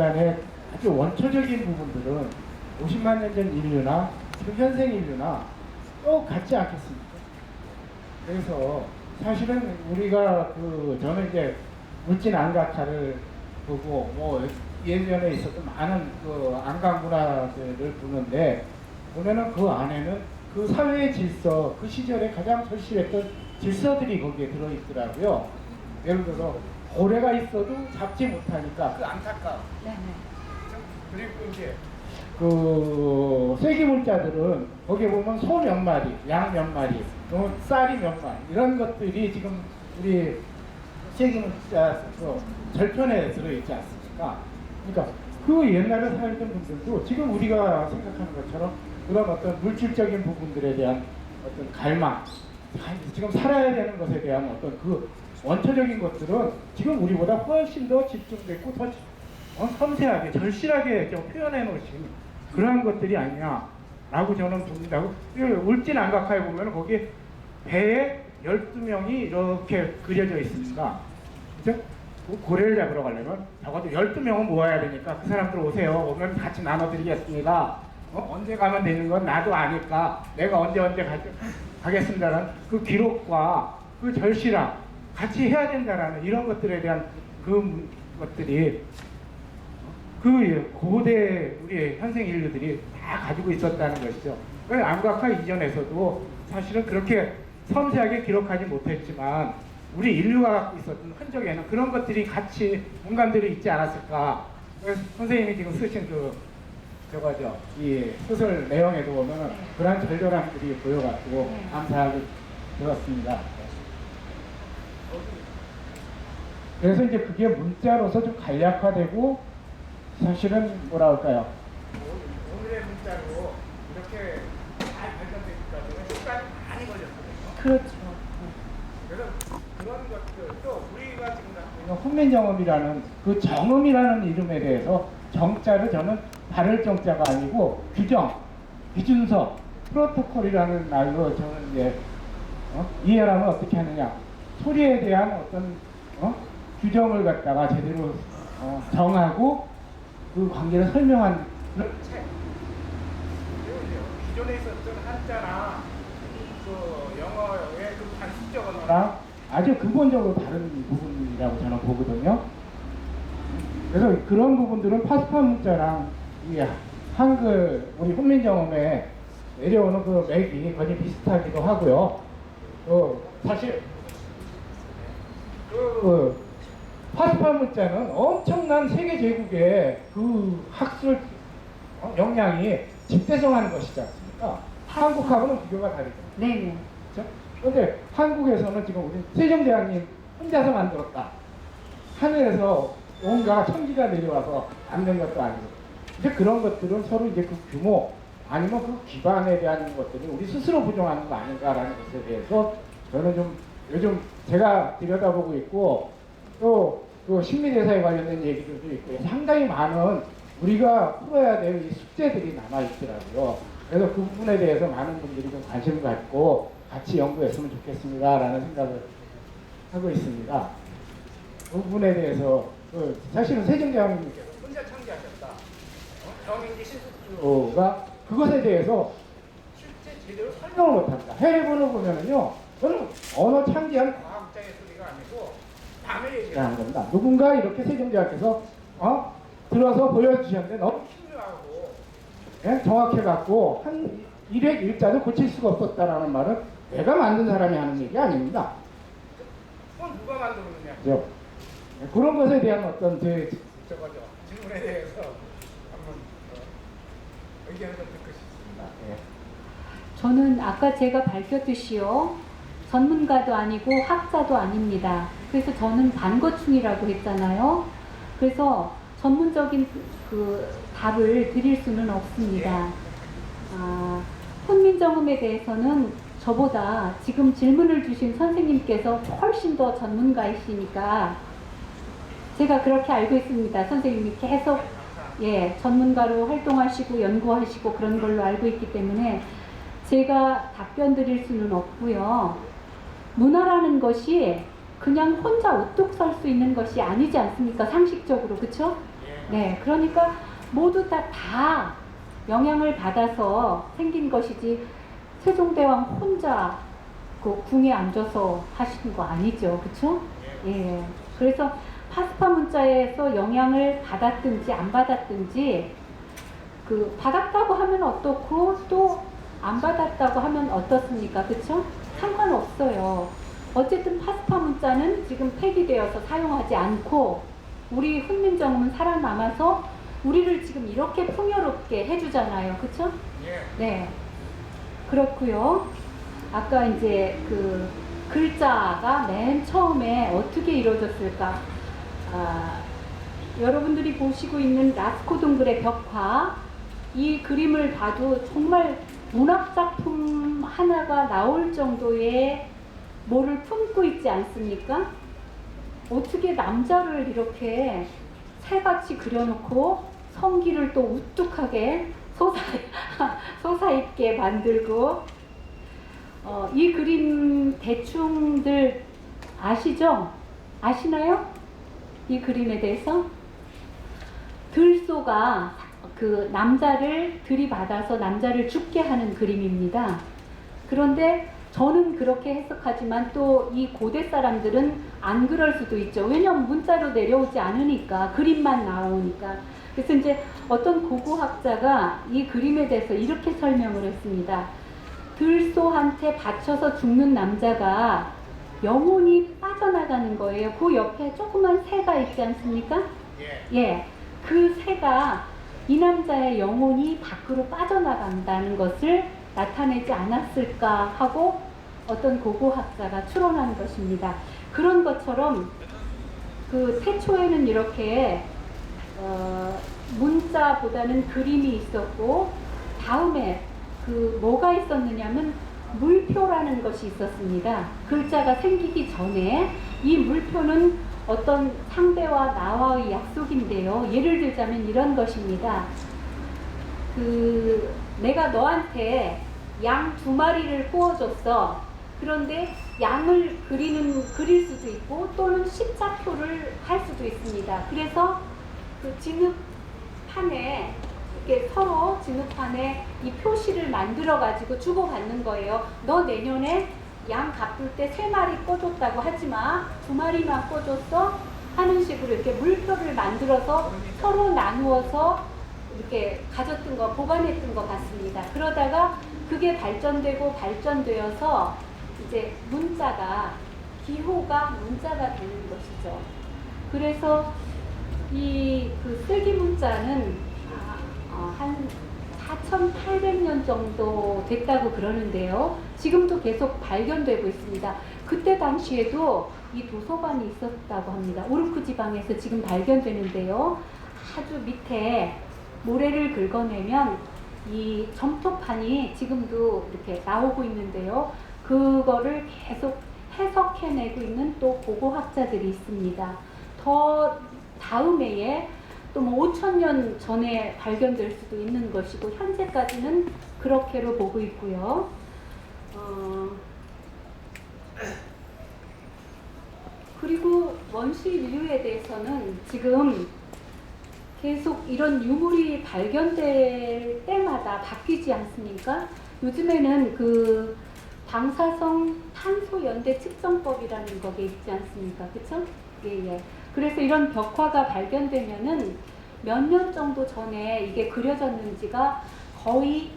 간의 아주 원초적인 부분들은 50만 년 전 인류나 지금 현생 인류나 똑같지 않겠습니까? 그래서 사실은 우리가 저는 이제 물진 안각화를 보고 뭐 예전에 있었던 많은 안각 문화들을 보는데 보면은 그 안에는 그 사회의 질서, 그 시절에 가장 절실했던 질서들이 거기에 들어있더라고요. 예를 들어서 고래가 있어도 잡지 못하니까 그 안타까움. 네네. 그리고 이제 쇠기물자들은 거기에 보면 소 몇 마리, 양 몇 마리, 또 쌀이 몇 마리 이런 것들이 지금 우리 쇠기물자 절편에 들어있지 않습니까? 그러니까 그 옛날에 살던 분들도 지금 우리가 생각하는 것처럼 그런 어떤 물질적인 부분들에 대한 어떤 갈망, 지금 살아야 되는 것에 대한 어떤 그 원초적인 것들은 지금 우리보다 훨씬 더 집중됐고 더 섬세하게 절실하게 좀 표현해 놓으신 그러한 것들이 아니냐라고 저는 봅니다. 울진 안각화에 보면 거기 배에 12명이 이렇게 그려져 있습니다. 그죠? 고래를 잡으러 가려면 적어도 12명은 모아야 되니까 그 사람들 오세요. 오면 같이 나눠드리겠습니다. 언제 가면 되는 건 나도 아니까 내가 언제 가겠습니다라는 그 기록과 그 절실함 같이 해야 된다라는 이런 것들에 대한 그 것들이 그 고대 우리 현생 인류들이 다 가지고 있었다는 것이죠. 안각화 이전에서도 사실은 그렇게 섬세하게 기록하지 못했지만 우리 인류가 갖고 있었던 흔적에는 그런 것들이 같이 공간들이 있지 않았을까. 그래서 선생님이 지금 쓰신 이 소설 내용에도 보면 그런 절절함들이 보여가지고 감사하게 들었습니다. 그래서 이제 그게 문자로서 좀 간략화되고 사실은 뭐라 할까요? 오늘의 문자로 이렇게 잘 발전되기까지는 시간이 많이 걸렸거든요. 그렇죠. 그래서 그런 것들 또 우리가 지금 갖고 있는 훈민정음이라는 그 정음이라는 이름에 대해서 정자를 저는 다를 정자가 아니고 규정, 기준서, 프로토콜이라는 말로 저는 이제 이해를 하면 어떻게 하느냐. 소리에 대한 어떤 규정을 갖다가 제대로 정하고 그 관계를 설명한 그런 책. 기존에 있었던 한자나 그 영어의 그 단순적 언어랑 아주 근본적으로 다른 부분이라고 저는 보거든요. 그래서 그런 부분들은 파스파 문자랑 이 한글 우리 훈민정음에 내려오는 그 맥이 거의 비슷하기도 하고요. 사실 파스파 문자는 엄청난 세계 제국의 그 학술 역량이 집대성하는 것이지 않습니까? 한국하고는 비교가 다르죠. 네네. 그렇죠? 그런데 한국에서는 지금 우리 세종대왕님 혼자서 만들었다. 하늘에서 온갖 천지가 내려와서 만든 것도 아니고. 이제 그런 것들은 서로 이제 그 규모 아니면 그 기반에 대한 것들이 우리 스스로 부정하는 거 아닌가라는 것에 대해서 저는 좀 요즘 제가 들여다보고 있고 또 신미대사에 관련된 얘기들도 있고 상당히 많은 우리가 풀어야 될 이 숙제들이 남아있더라고요. 그래서 그 부분에 대해서 많은 분들이 좀 관심을 갖고 같이 연구했으면 좋겠습니다라는 생각을 하고 있습니다. 그 부분에 대해서 사실은 세종대왕님께서 혼자 창제하셨다. 정인지 실수가 그것에 대해서 실제 제대로 설명을 못합니다. 해리본을 보면은요, 저는 언어 창제한 과학자의 소리가 아니고 남의 얘기를 하는 겁니다. 누군가 이렇게 세종대왕께서 들어서 보여주셨는데 너무 신묘하고 정확해갖고 한 일획 일자도 고칠 수가 없었다라는 말은 내가 만든 사람이 하는 얘기 아닙니다. 그건 누가 만들었느냐. 그죠? 그런 것에 대한 어떤 질문에 대해서 한번 의견을 좀 듣고 싶습니다. 저는 아까 제가 밝혔듯이요. 전문가도 아니고 학자도 아닙니다. 그래서 저는 반거충이라고 했잖아요. 그래서 전문적인 그 답을 드릴 수는 없습니다. 훈민정음에 대해서는 저보다 지금 질문을 주신 선생님께서 훨씬 더 전문가이시니까 제가 그렇게 알고 있습니다. 선생님이 계속 전문가로 활동하시고 연구하시고 그런 걸로 알고 있기 때문에 제가 답변 드릴 수는 없고요. 문화라는 것이 그냥 혼자 우뚝 설 수 있는 것이 아니지 않습니까? 상식적으로. 그쵸? 네, 그러니까 모두 다 영향을 받아서 생긴 것이지 세종대왕 혼자 그 궁에 앉아서 하시는 거 아니죠, 그렇죠? 예. 그래서 파스파 문자에서 영향을 받았든지 안 받았든지 그 받았다고 하면 어떻고 또 안 받았다고 하면 어떻습니까? 그쵸? 상관없어요. 어쨌든 파스파 문자는 지금 폐기되어서 사용하지 않고 우리 훈민정음은 살아남아서 우리를 지금 이렇게 풍요롭게 해주잖아요. 그쵸? 네. 그렇고요. 아까 이제 그 글자가 맨 처음에 어떻게 이루어졌을까? 여러분들이 보시고 있는 라스코 동굴의 벽화, 이 그림을 봐도 정말 문학작품 하나가 나올 정도의 뭐를 품고 있지 않습니까? 어떻게 남자를 이렇게 새같이 그려놓고 성기를 또 우뚝하게 솟아있게 만들고 이 그림 대충들 아시죠? 아시나요? 이 그림에 대해서? 들소가 그 남자를 들이받아서 남자를 죽게 하는 그림입니다. 그런데 저는 그렇게 해석하지만 또 이 고대 사람들은 안 그럴 수도 있죠. 왜냐하면 문자로 내려오지 않으니까, 그림만 나오니까. 그래서 이제 어떤 고고학자가 이 그림에 대해서 이렇게 설명을 했습니다. 들소한테 받쳐서 죽는 남자가 영혼이 빠져나가는 거예요. 그 옆에 조그만 새가 있지 않습니까? 예. 그 새가 이 남자의 영혼이 밖으로 빠져나간다는 것을 나타내지 않았을까 하고 어떤 고고학자가 추론한 것입니다. 그런 것처럼 그 태초에는 이렇게 문자보다는 그림이 있었고 다음에 그 뭐가 있었느냐면 물표라는 것이 있었습니다. 글자가 생기기 전에 이 물표는 어떤 상대와 나와의 약속인데요. 예를 들자면 이런 것입니다. 내가 너한테 양 2마리를 구워줬어. 그런데 양을 그릴 수도 있고 또는 십자표를 할 수도 있습니다. 그래서 그 진흙판에 이렇게 서로 진흙판에 이 표시를 만들어 가지고 주고받는 거예요. 너 내년에 양 갚을 때 3마리 꿔줬다고 하지마. 2마리만 꿔줬어. 하는 식으로 이렇게 물표를 만들어서 서로 나누어서 이렇게 가졌던 거, 보관했던 것 같습니다. 그러다가 그게 발전되어서 이제 문자가, 기호가 문자가 되는 것이죠. 그래서 이 그 쓸기 문자는 한 4,800년 정도 됐다고 그러는데요. 지금도 계속 발견되고 있습니다. 그때 당시에도 이 도서관이 있었다고 합니다. 우르크 지방에서 지금 발견되는데요. 아주 밑에 모래를 긁어내면 이 점토판이 지금도 이렇게 나오고 있는데요. 그거를 계속 해석해내고 있는 또 고고학자들이 있습니다. 더 다음 해에 또 뭐 5,000년 전에 발견될 수도 있는 것이고 현재까지는 그렇게로 보고 있고요. 그리고 원시 인류에 대해서는 지금 계속 이런 유물이 발견될 때마다 바뀌지 않습니까? 요즘에는 그 방사성 탄소 연대 측정법이라는 거게 있지 않습니까? 그쵸? 예. 그래서 이런 벽화가 발견되면은 몇 년 정도 전에 이게 그려졌는지가 거의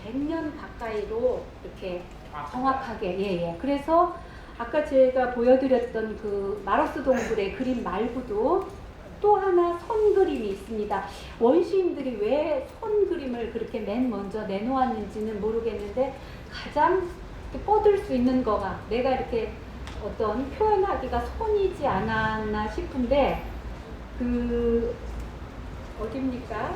100년 가까이로 이렇게 정확하게, 예. 그래서 아까 제가 보여드렸던 그 마로스 동굴의 그림 말고도 또 하나 손 그림이 있습니다. 원시인들이 왜 손 그림을 그렇게 맨 먼저 내놓았는지는 모르겠는데 가장 뻗을 수 있는 거가 내가 이렇게 어떤 표현하기가 손이지 않았나 싶은데 그 어딥니까?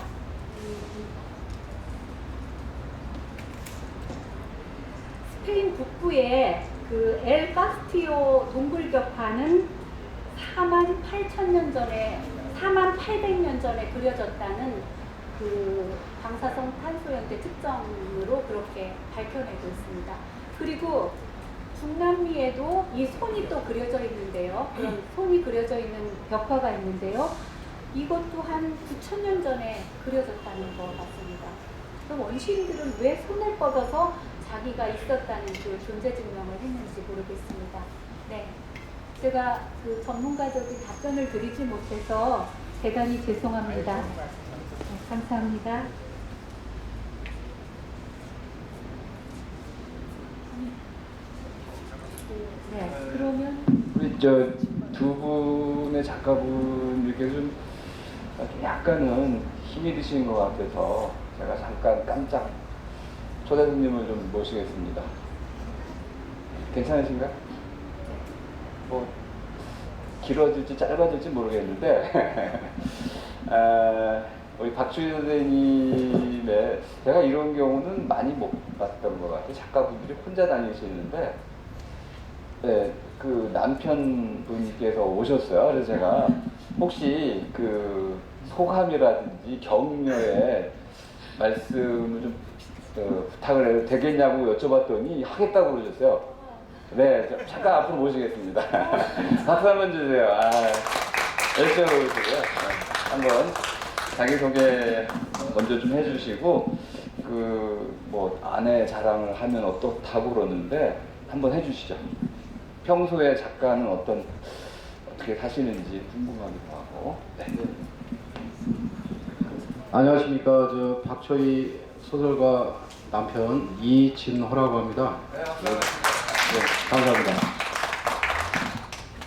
스페인 북부의 그 엘 카스티오 동굴벽화는 48,000년 전에 4800년 전에 그려졌다는 그 방사성 탄소 연대 측정으로 그렇게 밝혀내고 있습니다. 그리고 중남미에도 이 손이 또 그려져 있는데요. 그런 손이 그려져 있는 벽화가 있는데요. 이것도 한 9,000년 전에 그려졌다는 것 같습니다. 그럼 원시인들은 왜 손을 뻗어서 자기가 있었다는 그 존재 증명을 했는지 모르겠습니다. 네, 제가 그 전문가적인 답변을 드리지 못해서 대단히 죄송합니다. 네, 감사합니다. 네, 그러면 우리 저 두 분의 작가분들께서 좀 약간은 힘이 드시는 것 같아서 제가 잠깐 깜짝 초대 손님을 좀 모시겠습니다. 괜찮으신가요? 뭐 길어질지 짧아질지 모르겠는데 우리 박주희 선생님의 제가 이런 경우는 많이 못 봤던 것 같아요. 작가분들이 혼자 다니시는데 네, 그 남편분께서 오셨어요. 그래서 제가 혹시 그 소감이라든지 격려의 말씀을 좀 부탁을 해도 되겠냐고 여쭤봤더니 하겠다고 그러셨어요. 네, 잠깐 앞으로 모시겠습니다. 박수 한번 주세요. 여쭤보시고요. 한번 자기소개 먼저 좀 해주시고 그 뭐 아내 자랑을 하면 어떻다고 그러는데 한번 해주시죠. 평소에 작가는 어떻게 사시는지 궁금하기도 하고. 네. 안녕하십니까. 저 박초희 소설가 남편 이진호라고 합니다. 네, 감사합니다.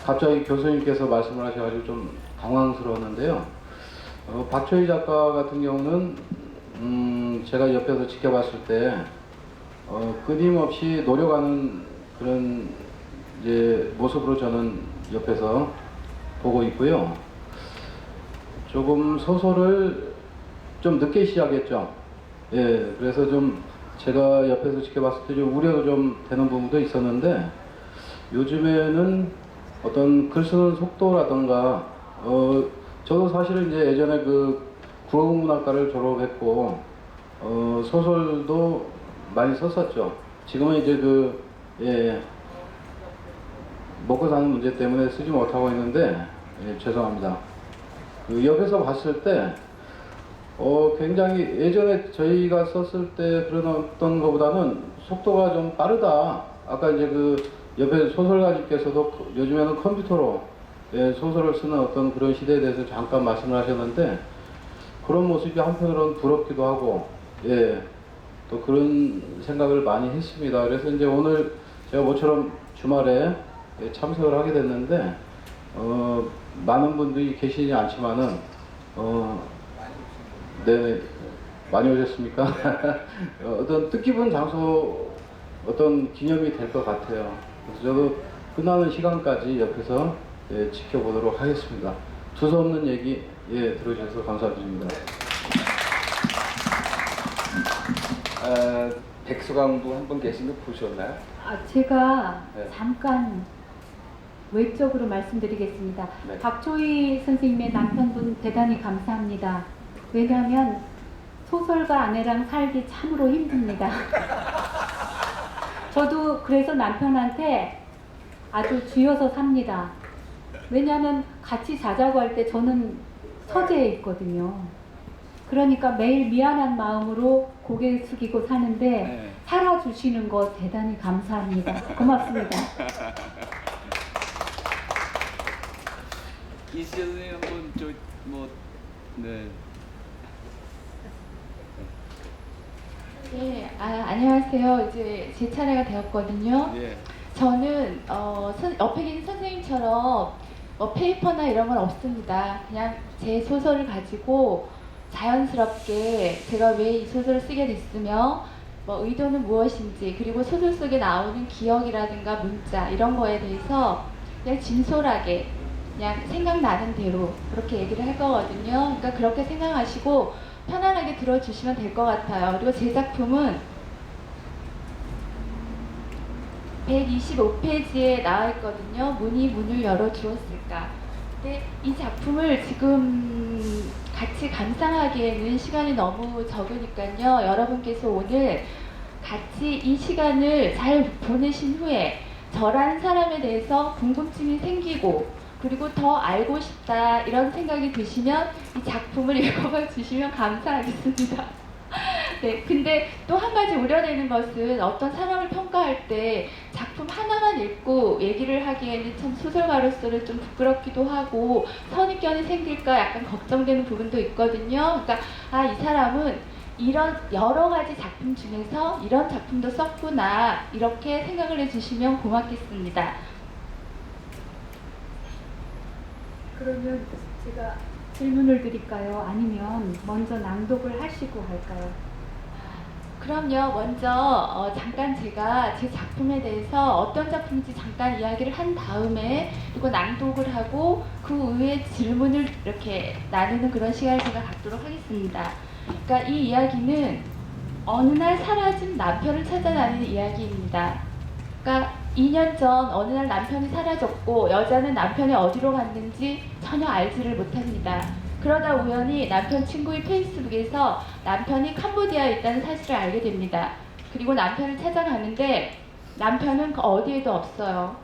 갑자기 교수님께서 말씀을 하셔가지고 좀 당황스러웠는데요. 박초희 작가 같은 경우는 제가 옆에서 지켜봤을 때 끊임없이 노력하는 그런 이제 모습으로 저는 옆에서 보고 있고요. 조금 소설을 좀 늦게 시작했죠. 예, 그래서 좀 제가 옆에서 지켜봤을 때 좀 우려가 좀 되는 부분도 있었는데 요즘에는 어떤 글 쓰는 속도라던가 저도 사실은 이제 예전에 그 국어국문학과를 졸업했고 소설도 많이 썼었죠. 지금은 이제 먹고 사는 문제 때문에 쓰지 못하고 있는데 죄송합니다. 그 옆에서 봤을 때 굉장히 예전에 저희가 썼을 때 그러던 것보다는 속도가 좀 빠르다. 아까 이제 그 옆에 소설가님께서도 요즘에는 컴퓨터로 소설을 쓰는 어떤 그런 시대에 대해서 잠깐 말씀을 하셨는데 그런 모습이 한편으로는 부럽기도 하고 또 그런 생각을 많이 했습니다. 그래서 이제 오늘 제가 모처럼 주말에 참석을 하게 됐는데 많은 분들이 계시지 않지만은 네, 많이 오셨습니까? 어떤 뜻깊은 장소 어떤 기념이 될 것 같아요. 그래서 저도 끝나는 시간까지 옆에서 지켜보도록 하겠습니다. 두서없는 얘기 들어주셔서 감사드립니다. 백수강도 한 분 계신 거 보셨나요? 제가 네. 잠깐 외적으로 말씀드리겠습니다. 네. 박초희 선생님의 남편분 대단히 감사합니다. 왜냐하면 소설가 아내랑 살기 참으로 힘듭니다. 저도 그래서 남편한테 아주 쥐어서 삽니다. 왜냐하면 같이 자자고 할 때 저는 서재에 있거든요. 그러니까 매일 미안한 마음으로 고개 숙이고 사는데 네. 살아주시는 거 대단히 감사합니다. 고맙습니다. 이수재 선생님 한번 네. 네, 안녕하세요. 이제 제 차례가 되었거든요. 예. 저는 옆에 계신 선생님처럼 페이퍼나 이런 건 없습니다. 그냥 제 소설을 가지고 자연스럽게 제가 왜 이 소설을 쓰게 됐으며 의도는 무엇인지 그리고 소설 속에 나오는 기억이라든가 문자 이런 거에 대해서 그냥 진솔하게 그냥 생각나는 대로 그렇게 얘기를 할 거거든요. 그러니까 그렇게 생각하시고 편안하게 들어주시면 될 것 같아요. 그리고 제 작품은 125페이지에 나와 있거든요. 문이 문을 열어주었을까. 근데 이 작품을 지금 같이 감상하기에는 시간이 너무 적으니까요. 여러분께서 오늘 같이 이 시간을 잘 보내신 후에 저라는 사람에 대해서 궁금증이 생기고 그리고 더 알고 싶다 이런 생각이 드시면 이 작품을 읽어봐 주시면 감사하겠습니다. 네, 근데 또 한 가지 우려되는 것은 어떤 사람을 평가할 때 작품 하나만 읽고 얘기를 하기에는 참 소설가로서는 좀 부끄럽기도 하고 선입견이 생길까 약간 걱정되는 부분도 있거든요. 그러니까 아, 이 사람은 이런 여러 가지 작품 중에서 이런 작품도 썼구나 이렇게 생각을 해주시면 고맙겠습니다. 그러면 제가 질문을 드릴까요? 아니면 먼저 낭독을 하시고 할까요? 그럼요. 먼저 잠깐 제가 제 작품에 대해서 어떤 작품인지 잠깐 이야기를 한 다음에 그리고 낭독을 하고 그 후에 질문을 이렇게 나누는 그런 시간을 제가 갖도록 하겠습니다. 그러니까 이 이야기는 어느 날 사라진 남편을 찾아다니는 이야기입니다. 그러니까 2년 전 어느 날 남편이 사라졌고 여자는 남편이 어디로 갔는지 전혀 알지를 못합니다. 그러다 우연히 남편 친구의 페이스북에서 남편이 캄보디아에 있다는 사실을 알게 됩니다. 그리고 남편을 찾아가는데 남편은 그 어디에도 없어요.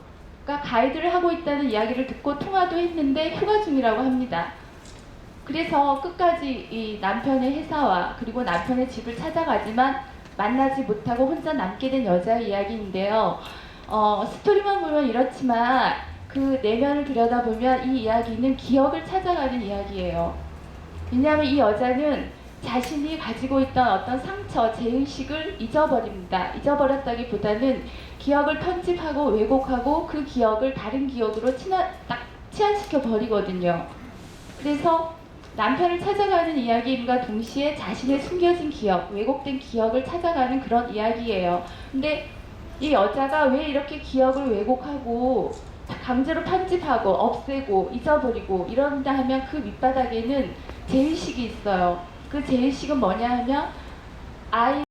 그러니까 가이드를 하고 있다는 이야기를 듣고 통화도 했는데 휴가 중이라고 합니다. 그래서 끝까지 이 남편의 회사와 그리고 남편의 집을 찾아가지만 만나지 못하고 혼자 남게 된 여자의 이야기인데요. 스토리만 보면 이렇지만 그 내면을 들여다보면 이 이야기는 기억을 찾아가는 이야기예요. 왜냐하면 이 여자는 자신이 가지고 있던 어떤 상처, 죄의식을 잊어버립니다. 잊어버렸다기보다는 기억을 편집하고 왜곡하고 그 기억을 다른 기억으로 치환시켜 버리거든요. 그래서 남편을 찾아가는 이야기임과 동시에 자신의 숨겨진 기억, 왜곡된 기억을 찾아가는 그런 이야기예요. 근데 이 여자가 왜 이렇게 기억을 왜곡하고 강제로 편집하고 없애고 잊어버리고 이런다 하면 그 밑바닥에는 죄의식이 있어요. 그 죄의식은 뭐냐 하면 아이